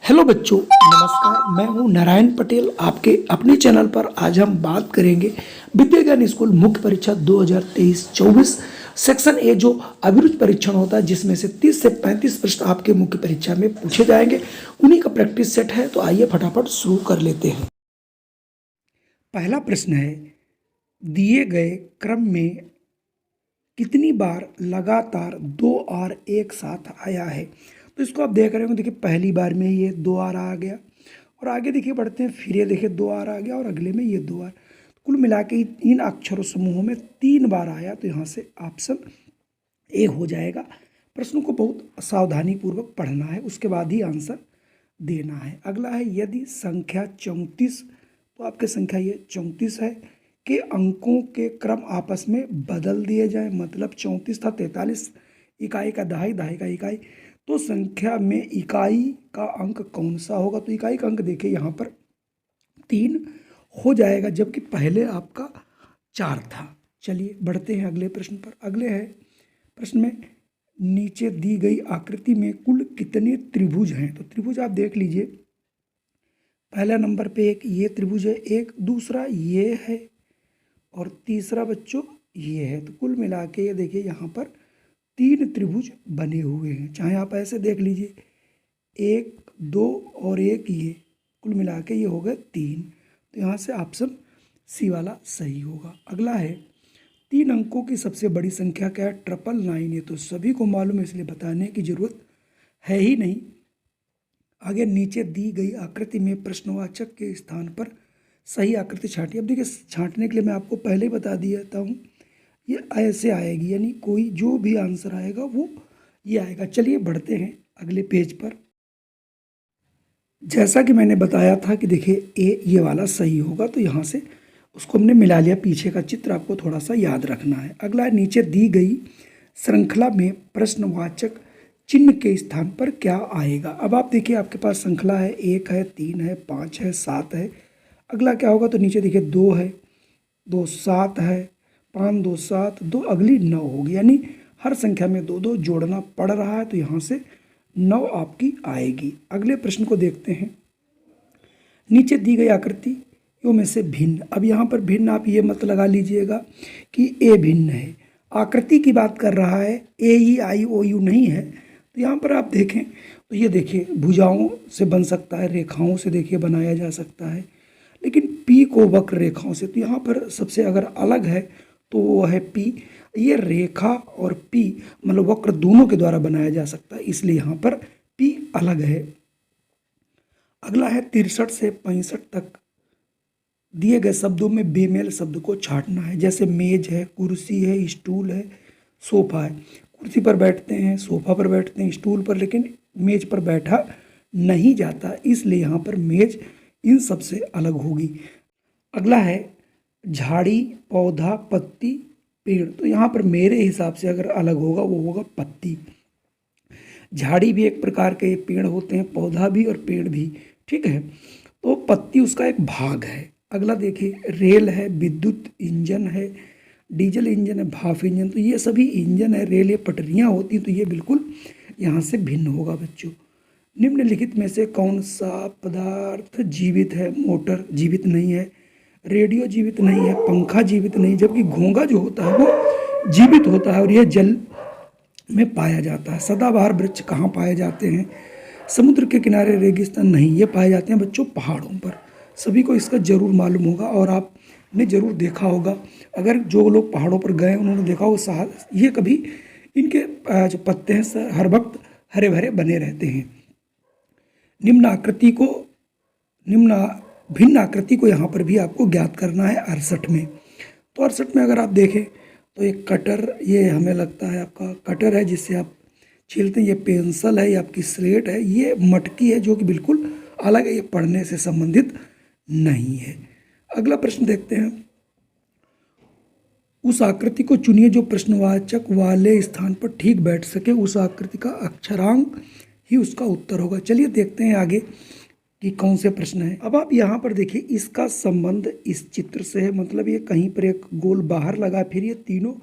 Hello बच्चों, नमस्कार। मैं हूं नारायण पटेल, आपके अपने चैनल पर। आज हम बात करेंगे विद्या ज्ञान स्कूल मुख्य परीक्षा 2023-24 सेक्शन ए, जो अभिरुचि परीक्षण होता है, जिसमें से 30 से 35 प्रश्न आपके मुख्य परीक्षा में पूछे जाएंगे। उन्हीं का प्रैक्टिस सेट है, तो आइए फटाफट शुरू कर लेते हैं। पहला प्रश्न है, दिए गए क्रम में कितनी बार लगातार 2 आर एक साथ आया है? तो इसको आप देख रहे हो, देखिए पहली बार में ये 2 आर आ गया, और आगे देखिए बढ़ते हैं, फिर ये देखिए 2 आर आ गया, और अगले में ये 2 आर। कुल मिला के इन अक्षरों समूहों में 3 बार आया, तो यहाँ से ऑप्शन ए हो जाएगा। प्रश्न को बहुत सावधानी पूर्वक पढ़ना है, उसके बाद ही आंसर देना है। अगला है, यदि संख्या 34, तो आपकी संख्या ये 34 है, के अंकों के क्रम आपस में बदल दिए जाए, मतलब 34 था 43, इकाई का दहाई, दहाई का इकाई, तो संख्या में इकाई का अंक कौन सा होगा? तो इकाई का अंक देखिए यहाँ पर 3 हो जाएगा, जबकि पहले आपका 4 था। चलिए बढ़ते हैं अगले प्रश्न पर। अगले है प्रश्न में, नीचे दी गई आकृति में कुल कितने त्रिभुज हैं? तो त्रिभुज आप देख लीजिए, पहला नंबर पे एक ये त्रिभुज है, एक दूसरा ये है, और तीसरा बच्चों ये है। तो कुल मिला के ये देखिए यहाँ पर 3 त्रिभुज बने हुए हैं। चाहे आप ऐसे देख लीजिए, 1, 2 और 1 ये, कुल मिला के ये हो गए 3। तो यहाँ से ऑप्शन सी वाला सही होगा। अगला है, 3 अंकों की सबसे बड़ी संख्या क्या है? 999। ये तो सभी को मालूम है, इसलिए बताने की जरूरत है ही नहीं। आगे, नीचे दी गई आकृति में प्रश्नवाचक के स्थान पर सही आकृति छांटिए। अब देखिए, छांटने के लिए मैं आपको पहले ही बता दिया हूँ, ये ऐसे आएगी, यानी कोई जो भी आंसर आएगा वो ये आएगा। चलिए बढ़ते हैं अगले पेज पर। जैसा कि मैंने बताया था कि देखिए ए ये वाला सही होगा, तो यहाँ से उसको हमने मिला लिया। पीछे का चित्र आपको थोड़ा सा याद रखना है। अगला, नीचे दी गई श्रृंखला में प्रश्नवाचक चिन्ह के स्थान पर क्या आएगा? अब आप देखिए, आपके पास श्रृंखला है, 1 है, 3 है, 5 है, 7 है। अगला क्या होगा? तो नीचे देखिए 2 है, 2 7 है, 5 2 7, 2 अगली 9 होगी, यानी हर संख्या में 2 2 जोड़ना पड़ रहा है, तो यहाँ से 9 आपकी आएगी। अगले प्रश्न को देखते हैं, नीचे दी गई आकृतियों में से भिन्न। अब यहाँ पर भिन्न आप ये मत लगा लीजिएगा कि ए भिन्न है, आकृति की बात कर रहा है, ए ई आई ओ यू नहीं है। तो यहाँ पर आप देखें तो ये देखिए भुजाओं से बन सकता है, रेखाओं से देखिए बनाया जा सकता है, लेकिन पी को वक्र रेखाओं से, तो यहाँ पर सबसे अगर अलग है तो वो है पी। ये रेखा और पी मतलब वक्र दोनों के द्वारा बनाया जा सकता है, इसलिए यहाँ पर पी अलग है। अगला है, 63 से 65 तक दिए गए शब्दों में बेमेल शब्द को छांटना है। जैसे मेज है, कुर्सी है, स्टूल है, सोफा है। कुर्सी पर बैठते हैं, सोफा पर बैठते हैं, स्टूल पर, लेकिन मेज पर बैठा नहीं जाता, इसलिए यहाँ पर मेज इन सब से अलग होगी। अगला है, झाड़ी, पौधा, पत्ती, पेड़। तो यहाँ पर मेरे हिसाब से अगर अलग होगा वो होगा पत्ती। झाड़ी भी एक प्रकार के पेड़ होते हैं, पौधा भी और पेड़ भी, ठीक है, तो पत्ती उसका एक भाग है। अगला देखिए, रेल है, विद्युत इंजन है, डीजल इंजन है, भाप इंजन। तो ये सभी इंजन है, रेल, ये पटरियाँ होती हैं, तो ये बिल्कुल यहाँ से भिन्न होगा बच्चों। निम्नलिखित में से कौन सा पदार्थ जीवित है? मोटर जीवित नहीं है, रेडियो जीवित नहीं है, पंखा जीवित नहीं, जबकि घोंघा जो होता है वो जीवित होता है और यह जल में पाया जाता है। सदाबहार वृक्ष कहाँ पाए जाते हैं? समुद्र के किनारे, रेगिस्तान नहीं, ये पाए जाते हैं बच्चों पहाड़ों पर। सभी को इसका जरूर मालूम होगा, और आपने जरूर देखा होगा, अगर जो लोग पहाड़ों पर गए उन्होंने देखा होगा, ये कभी इनके जो पत्ते हैं हर वक्त हरे भरे बने रहते हैं। भिन्न आकृति को यहाँ पर भी आपको ज्ञात करना है 68 में। तो 68 में अगर आप देखें तो एक कटर, ये हमें लगता है आपका कटर है जिससे आप छीलते हैं, ये पेंसिल है, ये आपकी स्लेट है, ये मटकी है जो कि बिल्कुल अलग है, ये पढ़ने से संबंधित नहीं है। अगला प्रश्न देखते हैं, उस आकृति को चुनिए जो प्रश्नवाचक वाले स्थान पर ठीक बैठ सके, उस आकृति का अक्षरांक ही उसका उत्तर होगा। चलिए देखते हैं आगे कि कौन से प्रश्न है। अब आप यहाँ पर देखिए, इसका संबंध इस चित्र से है, मतलब ये कहीं पर एक गोल बाहर लगा, फिर ये तीनों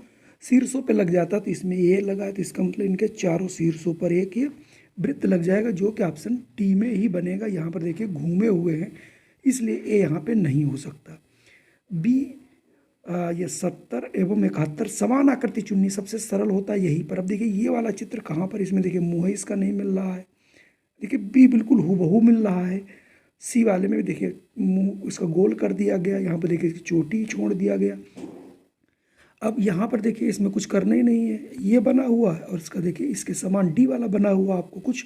शीर्षों पे लग जाता, तो इसमें ये लगा, तो इसका मतलब इनके चारों शीर्षों पर एक ये वृत्त लग जाएगा, जो कि ऑप्शन डी में ही बनेगा। यहाँ पर देखिए घूमे हुए हैं, इसलिए ए यहाँ पे नहीं हो सकता। बी ये 70 एवं 71 समान आकृति चुननी सबसे सरल होता है यही पर। अब देखिए ये वाला चित्र कहाँ पर, इसमें देखिए मुँह इसका नहीं मिल रहा है, देखिए बी बिल्कुल हूबहू मिल रहा है। सी वाले में भी देखिए मुंह इसका गोल कर दिया गया, यहाँ पर देखिए चोटी छोड़ दिया गया। अब यहाँ पर देखिए इसमें कुछ करना ही नहीं है, ये बना हुआ है और इसका देखिए इसके समान डी वाला बना हुआ, आपको कुछ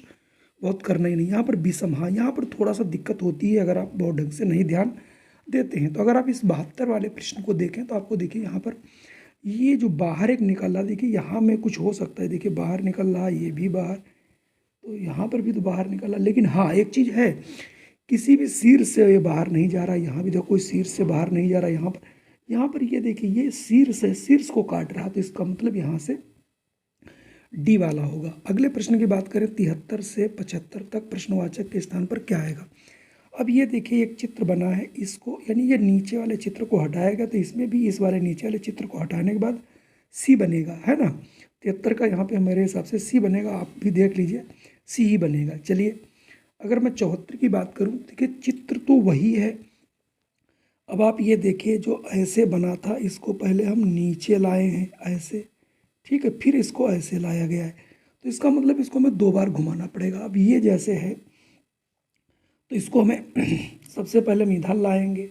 बहुत करना ही नहीं। यहाँ पर विषम, हाँ यहाँ पर थोड़ा सा दिक्कत होती है अगर आप बहुत ढंग से नहीं ध्यान देते हैं। तो अगर आप इस 72 वाले प्रश्न को देखें तो आपको देखिए यहाँ पर ये जो बाहर एक निकल रहा, देखिए यहाँ में कुछ हो सकता है, देखिए बाहर निकल रहा, ये भी बाहर, तो यहाँ पर भी तो बाहर निकल रहा। लेकिन हाँ एक चीज़ है, किसी भी शीर्ष से ये बाहर नहीं जा रहा। यहाँ भी देखो कोई शीर्ष से बाहर नहीं जा रहा। यहाँ पर ये देखिए ये शीर्ष है, शीर्ष को काट रहा, तो इसका मतलब यहाँ से डी वाला होगा। अगले प्रश्न की बात करें 73 से 75 तक प्रश्नवाचक के स्थान पर क्या आएगा। अब ये देखिए एक चित्र बना है, इसको यानी ये नीचे वाले चित्र को हटाएगा तो इसमें भी इस वाले नीचे वाले चित्र को हटाने के बाद सी बनेगा, है ना। 73 का यहाँ पे मेरे हिसाब से सी बनेगा, आप भी देख लीजिए सी ही बनेगा। चलिए अगर मैं 74 की बात करूँ, देखिए चित्र तो वही है। अब आप ये देखिए जो ऐसे बना था इसको पहले हम नीचे लाए हैं ऐसे, ठीक है, फिर इसको ऐसे लाया गया है, तो इसका मतलब इसको हमें 2 बार घुमाना पड़ेगा। अब ये जैसे है तो इसको हमें सबसे पहले हम इधर लाएंगे,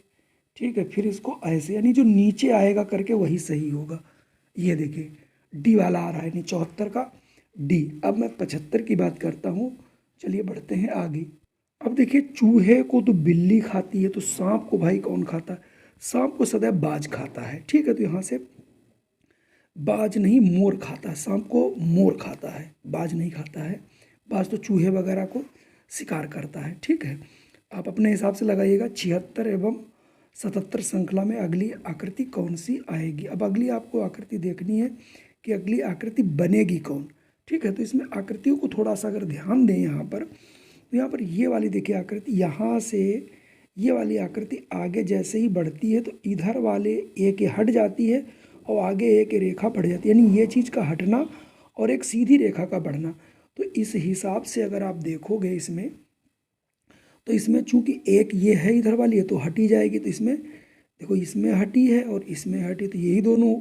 ठीक है, फिर इसको ऐसे, यानी जो नीचे आएगा करके वही सही होगा। ये देखिए डी वाला आ रहा है, यानी 74 का डी। अब मैं 75 की बात करता हूँ, चलिए बढ़ते हैं आगे। अब देखिए चूहे को तो बिल्ली खाती है, तो सांप को भाई कौन खाता है, सांप को सदैव बाज खाता है, ठीक है, तो यहाँ से बाज नहीं मोर खाता है, सांप को मोर खाता है, बाज नहीं खाता है। बाज तो चूहे वगैरह को शिकार करता है, ठीक है। आप अपने हिसाब से लगाइएगा 76 एवं 77 श्रृंखला में अगली आकृति कौन सी आएगी। अब अगली आपको आकृति देखनी है कि अगली आकृति बनेगी कौन, ठीक है। तो इसमें आकृतियों को थोड़ा सा अगर ध्यान दें यहाँ पर, तो यहाँ पर ये वाली देखिए आकृति, यहाँ से ये वाली आकृति आगे जैसे ही बढ़ती है तो इधर वाले एक हट जाती है और आगे एक रेखा बढ़ जाती है, यानी ये चीज़ का हटना और एक सीधी रेखा का बढ़ना। तो इस हिसाब से अगर आप देखोगे इसमें, तो इसमें चूंकि एक ये है इधर वाली है तो हटी जाएगी, तो इसमें देखो इसमें हटी है और इसमें हटी, तो यही दोनों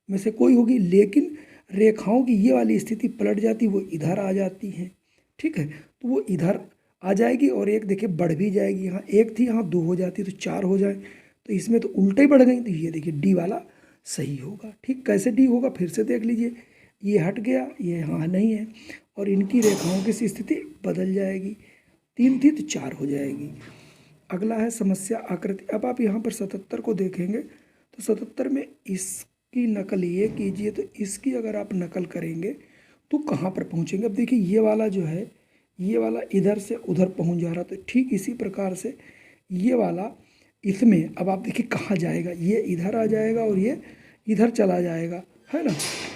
में से कोई होगी। लेकिन रेखाओं की ये वाली स्थिति पलट जाती, वो इधर आ जाती हैं, ठीक है, तो वो इधर आ जाएगी और एक देखिए बढ़ भी जाएगी, यहाँ एक थी यहाँ 2 हो जाती तो 4 हो जाए, तो इसमें तो उल्टे बढ़ गई, तो ये देखिए डी वाला सही होगा। ठीक, कैसे डी होगा फिर से देख लीजिए, ये हट गया, ये यहाँ नहीं है और इनकी रेखाओं की स्थिति बदल जाएगी, 3 थी तो 4 हो जाएगी। अगला है समस्या आकृति। अब आप यहाँ पर 77 को देखेंगे तो 77 में इसकी नकल ये कीजिए, तो इसकी अगर आप नकल करेंगे तो कहाँ पर पहुँचेंगे। अब देखिए ये वाला जो है, ये वाला इधर से उधर पहुँच जा रहा, तो ठीक इसी प्रकार से ये वाला इसमें अब आप देखिए कहाँ जाएगा, ये इधर आ जाएगा और ये इधर चला जाएगा, है ना,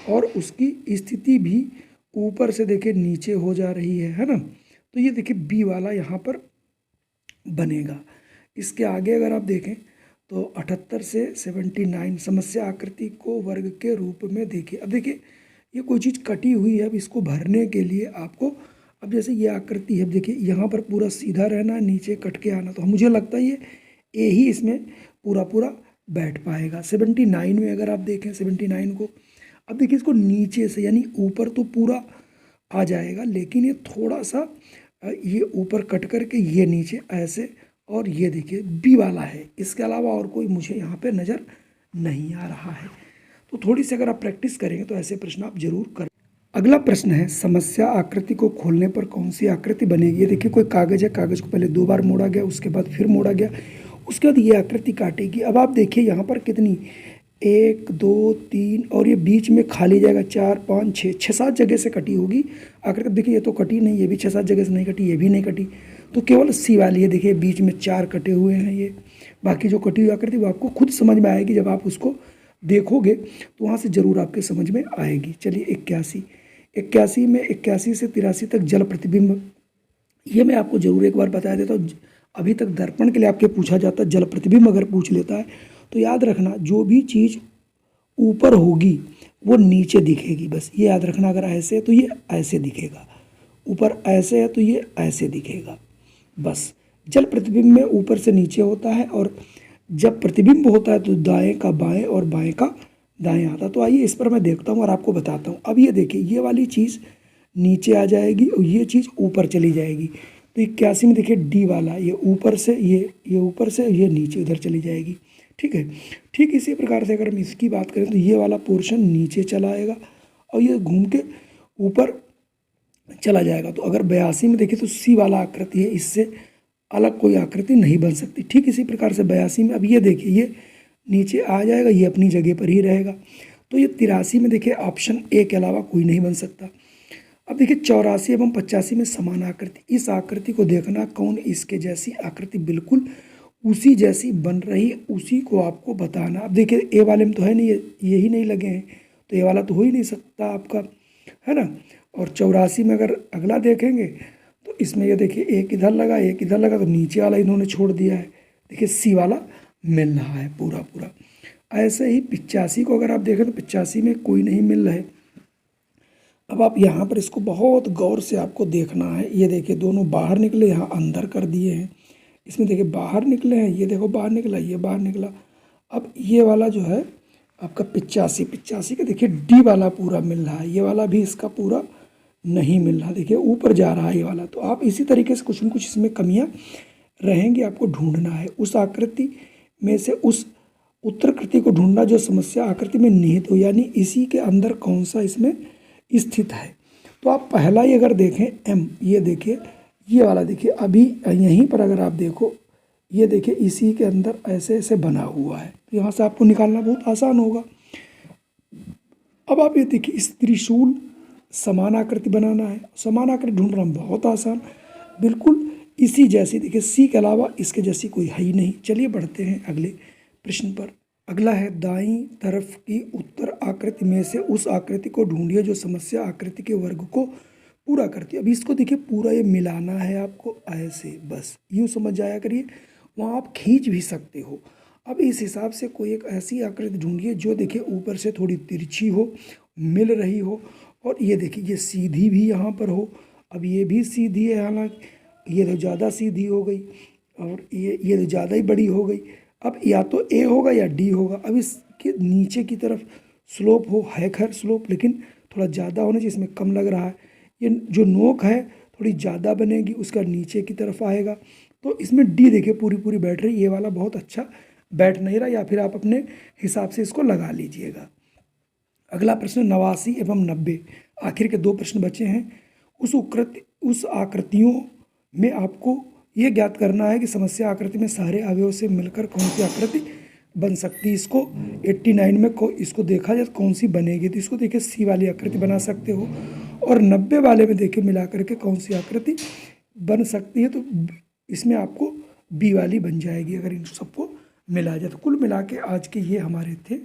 और उसकी स्थिति भी ऊपर से देखिए नीचे हो जा रही है ना। तो ये देखिए बी वाला यहाँ पर बनेगा। इसके आगे अगर आप देखें तो 78 से 79 समस्या आकृति को वर्ग के रूप में देखिए। अब देखिए ये कोई चीज़ कटी हुई है, अब इसको भरने के लिए आपको, अब जैसे ये आकृति है, देखिए यहाँ पर पूरा सीधा रहना, नीचे कट के आना, तो मुझे लगता है ये ए ही इसमें पूरा बैठ पाएगा। 79 में अगर आप देखें 79 को, अब देखिए इसको नीचे से यानी ऊपर तो पूरा आ जाएगा, लेकिन ये थोड़ा सा ये ऊपर कट करके ये नीचे ऐसे, और ये देखिए बी वाला है, इसके अलावा और कोई मुझे यहाँ पे नज़र नहीं आ रहा है। तो थोड़ी सी अगर आप प्रैक्टिस करेंगे तो ऐसे प्रश्न आप जरूर करें। अगला प्रश्न है समस्या आकृति को खोलने पर कौन सी आकृति बनेगी। ये देखिए कोई कागज़ है, कागज़ को पहले 2 बार मोड़ा गया, उसके बाद फिर मोड़ा गया, उसके बाद ये आकृति काटेगी। अब आप देखिए यहाँ पर कितनी, 1 2 3 और ये बीच में खाली जाएगा 4 5 6 7 जगह से कटी होगी आकृति। देखिए ये तो कटी नहीं, ये भी 6 7 जगह से नहीं कटी, ये भी नहीं कटी, तो केवल सी वाली है। देखिए बीच में 4 कटे हुए हैं, ये बाकी जो कटी हुई आकृति वो आपको खुद समझ में आएगी, जब आप उसको देखोगे तो वहाँ से ज़रूर आपके समझ में आएगी। चलिए 81 में 81 से 83 तक जल प्रतिबिंब, ये मैं आपको ज़रूर एक बार बता देता हूँ। अभी तक दर्पण के लिए आपके पूछा जाता है, जल प्रतिबिंब अगर पूछ लेता है तो याद रखना जो भी चीज़ ऊपर होगी वो नीचे दिखेगी, बस ये याद रखना। अगर ऐसे तो ये ऐसे दिखेगा, ऊपर ऐसे है तो ये ऐसे दिखेगा। बस जल प्रतिबिंब में ऊपर से नीचे होता है, और जब प्रतिबिंब होता है तो दाएं का बाएं और बाएं का दाएं आता है। तो आइए इस पर मैं देखता हूँ और आपको बताता हूँ। अब ये देखिए, ये वाली चीज़ नीचे आ जाएगी और ये चीज़ ऊपर चली जाएगी। तो 81 में देखिए डी वाला, ये ऊपर से ये ऊपर से ये नीचे उधर चली जाएगी। ठीक है, ठीक इसी प्रकार से अगर हम इसकी बात करें तो ये वाला पोर्शन नीचे चला आएगा और ये घूम के ऊपर चला जाएगा। तो अगर 82 में देखिए तो सी वाला आकृति है, इससे अलग कोई आकृति नहीं बन सकती। ठीक इसी प्रकार से 82 में अब ये देखिए, ये नीचे आ जाएगा, ये अपनी जगह पर ही रहेगा। तो ये 83 में देखिए ऑप्शन ए के अलावा कोई नहीं बन सकता। अब देखिए 84 एवं 85 में समान आकृति, इस आकृति को देखना, कौन इसके जैसी आकृति बिल्कुल उसी जैसी बन रही, उसी को आपको बताना। अब देखिए ए वाले में तो है नहीं, यही नहीं लगे हैं, तो ए वाला तो हो ही नहीं सकता आपका, है ना। और 84 में अगर अगला देखेंगे तो इसमें ये देखिए एक इधर लगा, एक इधर लगा, तो नीचे वाला इन्होंने छोड़ दिया है। देखिए सी वाला मिल रहा है पूरा पूरा। ऐसे ही 85 को अगर आप देखें तो 85 में कोई नहीं मिल रहा है। अब आप यहाँ पर इसको बहुत गौर से आपको देखना है। ये देखिए दोनों बाहर निकले, यहाँ अंदर कर दिए हैं। इसमें देखिए बाहर निकले हैं, ये देखो बाहर निकला, ये बाहर निकला। अब ये वाला जो है आपका 85 का देखिए डी वाला पूरा मिल रहा है, ये वाला भी इसका पूरा नहीं मिल रहा, देखिए ऊपर जा रहा है ये वाला। तो आप इसी तरीके से कुछ न कुछ इसमें कमियाँ रहेंगी, आपको ढूंढना है। उस आकृति में से उस उत्तरकृति को ढूंढना जो समस्या आकृति में निहित हो, यानी इसी के अंदर कौन सा इसमें स्थित है। तो आप पहला ही अगर देखें एम, ये देखिए ये वाला देखिए, अभी यहीं पर अगर आप देखो, ये देखिए इसी के अंदर ऐसे ऐसे बना हुआ है, तो यहाँ से आपको निकालना बहुत आसान होगा। अब आप ये देखिए इस त्रिशूल समान आकृति बनाना है, समान आकृति ढूंढना बहुत आसान, बिल्कुल इसी जैसी। देखिए सी के अलावा इसके जैसी कोई है ही नहीं। चलिए बढ़ते हैं अगले प्रश्न पर। अगला है, दाईं तरफ की उत्तर आकृति में से उस आकृति को ढूंढिए जो समस्या आकृति के वर्ग को पूरा करती है। अब इसको देखिए पूरा ये मिलाना है आपको ऐसे, बस यूँ समझ जाया करिए। वहाँ आप खींच भी सकते हो। अब इस हिसाब से कोई एक ऐसी आकृति ढूंढिए जो देखिए ऊपर से थोड़ी तिरछी हो, मिल रही हो, और ये देखिए ये सीधी भी यहाँ पर हो। अब ये भी सीधी है, हालांकि ये तो ज़्यादा सीधी हो गई, और ये तो ज़्यादा ही बड़ी हो गई। अब या तो ए होगा या डी होगा। अब इसके नीचे की तरफ स्लोप हो, है खैर स्लोप, लेकिन थोड़ा ज़्यादा होने चाहिए, इसमें कम लग रहा है। ये जो नोक है थोड़ी ज़्यादा बनेगी, उसका नीचे की तरफ आएगा। तो इसमें डी देखिए पूरी पूरी बैठ रही, ये वाला बहुत अच्छा बैठ नहीं रहा, या फिर आप अपने हिसाब से इसको लगा लीजिएगा। अगला प्रश्न 89 एवं 90, आखिर के 2 प्रश्न बचे हैं। उस आकृतियों में आपको ये ज्ञात करना है कि समस्या आकृति में सारे अवयव से मिलकर कौन सी आकृति बन सकती है। इसको 89 में इसको देखा जाए तो कौन सी बनेगी, तो इसको देखिए सी वाली आकृति बना सकते हो, और 90 वाले में देखिए मिला करके कौन सी आकृति बन सकती है, तो इसमें आपको बी वाली बन जाएगी अगर इन सबको मिला जाए। तो कुल मिला के आज के ये हमारे थे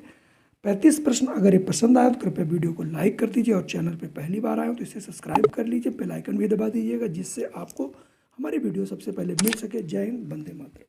35 प्रश्न। अगर ये पसंद आया तो कृपया वीडियो को लाइक कर दीजिए, और चैनल पे पहली बार आए हो तो इसे सब्सक्राइब कर लीजिए, बेल आइकन भी दबा दीजिएगा, जिससे आपको हमारी वीडियो सबसे पहले मिल सके। जय हिंद, वंदे मातरम।